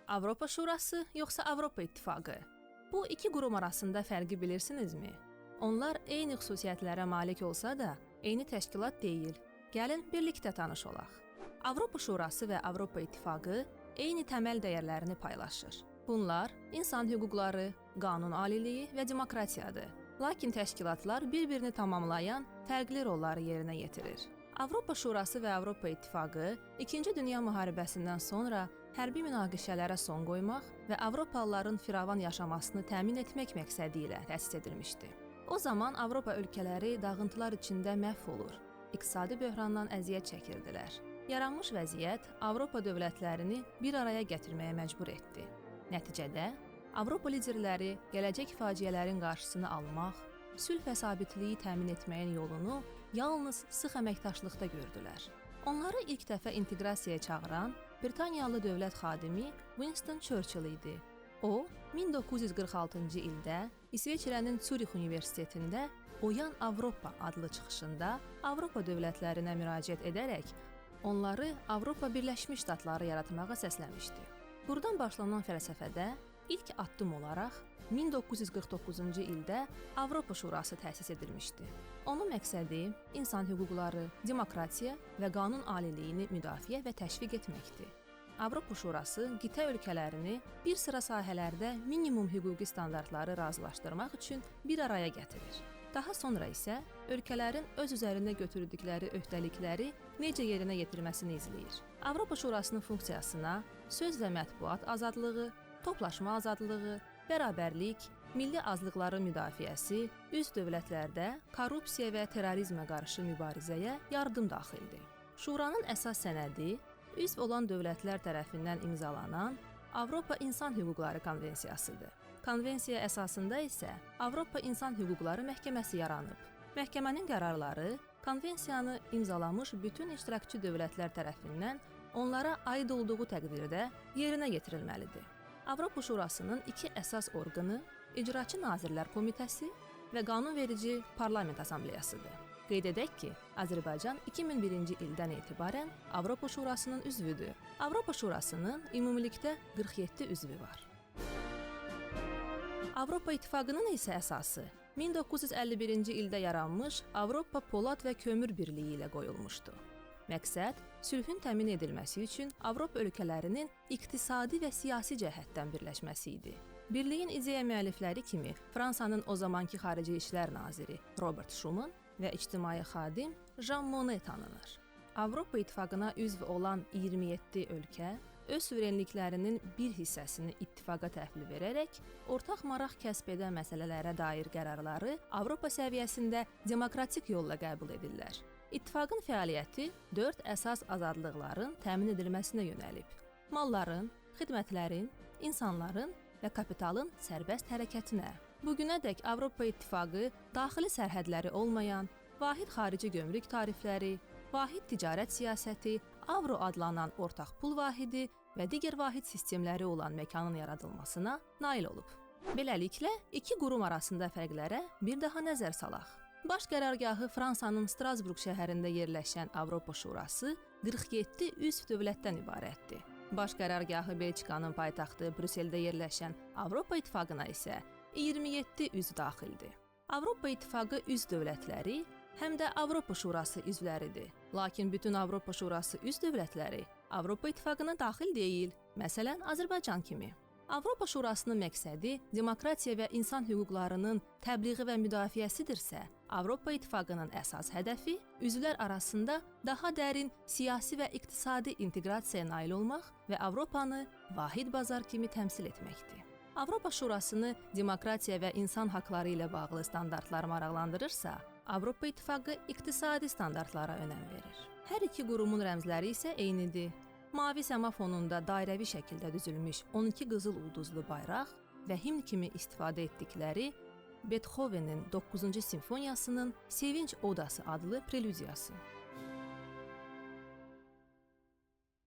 Avropa Şurası yoxsa Avropa İttifaqı? Bu iki qurum arasında fərqi bilirsinizmi? Onlar eyni xüsusiyyətlərə malik olsa da, eyni təşkilat deyil. Gəlin birlikdə tanış olaq. Avropa Şurası və Avropa İttifaqı eyni təməl dəyərlərini paylaşır. Bunlar insan hüquqları, qanun aliliyi və demokratiyadır. Lakin təşkilatlar bir-birini tamamlayan fərqli rolları yerinə yetirir. Avropa Şurası və Avropa İttifaqı 2-ci Dünya müharibəsindən sonra hərbi münaqişələrə son qoymaq və Avropalıların firavan yaşamasını təmin etmək məqsədi ilə təsis edilmişdi. O zaman Avropa ölkələri dağıntılar içində məhv olur, iqtisadi böhrandan əziyyət çəkirdilər. Yaranmış vəziyyət Avropa dövlətlərini bir araya gətirməyə məcbur etdi. Nəticədə Avropa liderləri gələcək faciələrin qarşısını almaq, sülh və sabitliyi təmin etməyin yolunu yalnız sıx əməkdaşlıqda gördülər. Onları ilk dəfə inteqrasiyaya çağıran Britaniyalı dövlət xadimi Winston Churchill idi. O, 1946-cı ildə İsveçrənin Zürih Universitetində Oyan Avropa adlı çıxışında Avropa dövlətlərinə müraciət edərək onları Avropa Birləşmiş Ştatları yaratmağa səsləmişdi. Buradan başlanan fəlsəfədə ilk addım olaraq 1949-cu ildə Avropa Şurası təsis edilmişdi. Onun məqsədi insan hüquqları, demokratiya və qanun aliliyini müdafiə və təşviq etməkdir. Avropa Şurası qitə ölkələrini bir sıra sahələrdə minimum hüquqi standartları razılaşdırmaq üçün bir araya gətirir. Daha sonra isə ölkələrin öz üzərində götürdükləri öhdəlikləri necə yerinə yetirməsini izləyir. Avropa Şurasının funksiyasına söz və mətbuat azadlığı, toplaşma azadlığı, bərabərlik, milli azlıqların müdafiəsi, üzv dövlətlərdə korrupsiya və terrorizmə qarşı mübarizəyə yardım daxildir. Şuranın əsas sənədi üzv olan dövlətlər tərəfindən imzalanan Avropa İnsan Hüquqları Konvensiyasıdır. Konvensiya əsasında isə Avropa İnsan Hüquqları Məhkəməsi yaranıb. Məhkəmənin qərarları konvensiyanı imzalamış bütün iştirakçı dövlətlər tərəfindən onlara aid olduğu təqdirdə yerinə yetirilməlidir. Avropa Şurasının iki əsas orqanı İcraçı Nazirlər Komitəsi və Qanunverici Parlament Assambleyasıdır. Qeyd edək ki, Azərbaycan 2001-ci ildən etibarən Avropa Şurasının üzvüdür. Avropa Şurasının ümumilikdə 47 üzvü var. Avropa İttifaqının isə əsası 1951-ci ildə yaranmış Avropa Polad və Kömür Birliyi ilə qoyulmuşdu. Məqsəd sülhün təmin edilməsi üçün Avropa ölkələrinin iqtisadi və siyasi cəhətdən birləşməsi idi. Birliyin ideya müəllifləri kimi Fransanın o zamanki Xarici İşlər naziri Robert Schuman və ictimai xadim Jean Monnet tanınır. Avropa İttifaqına üzv olan 27 ölkə öz suverenliklərinin bir hissəsini ittifaqa təhvil verərək ortaq maraq kəsb edən məsələlərə dair qərarları Avropa səviyyəsində demokratik yolla qəbul edirlər. İttifaqın fəaliyyəti 4 əsas azadlıqların təmin edilməsinə yönəlib. Malların, xidmətlərin, insanların və kapitalın sərbəst hərəkətinə. Bugünədək Avropa İttifaqı daxili sərhədləri olmayan, vahid xarici gömrük tarifləri, vahid ticarət siyasəti, avro adlanan ortaq pul vahidi və digər vahid sistemləri olan məkanın yaradılmasına nail olub. Beləliklə, iki qurum arasında fərqlərə bir daha nəzər salaq. Baş qərargahı Fransanın Strasburq şəhərində yerləşən Avropa Şurası 47 üzv dövlətdən ibarətdir. Baş qərargahı Belçikanın paytaxtı Brüsseldə yerləşən Avropa İttifaqına isə 27 üzv daxildir. Avropa İttifaqı üzv dövlətləri həm də Avropa Şurası üzvləridir. Lakin bütün Avropa Şurası üzv dövlətləri Avropa İttifaqına daxil deyil, məsələn Azərbaycan kimi. Avropa Şurasının məqsədi demokratiya və insan hüquqlarının təbliği və müdafiəsidirsə, Avropa İttifaqının əsas hədəfi üzvlər arasında daha dərin siyasi və iqtisadi inteqrasiyaya nail olmaq və Avropanı vahid bazar kimi təmsil etməkdir. Avropa Şurasını demokratiya və insan haqları ilə bağlı standartlar maraqlandırırsa, Avropa İttifaqı iqtisadi standartlara önəm verir. Hər iki qurumun rəmzləri isə eynidir. Mavi səma fonunda dairəvi şəkildə düzülmüş 12 qızıl ulduzlu bayraq və himn kimi istifadə etdikləri Beethovenin 9-cu simfoniyasının Sevinç Odası adlı prelüdiyası.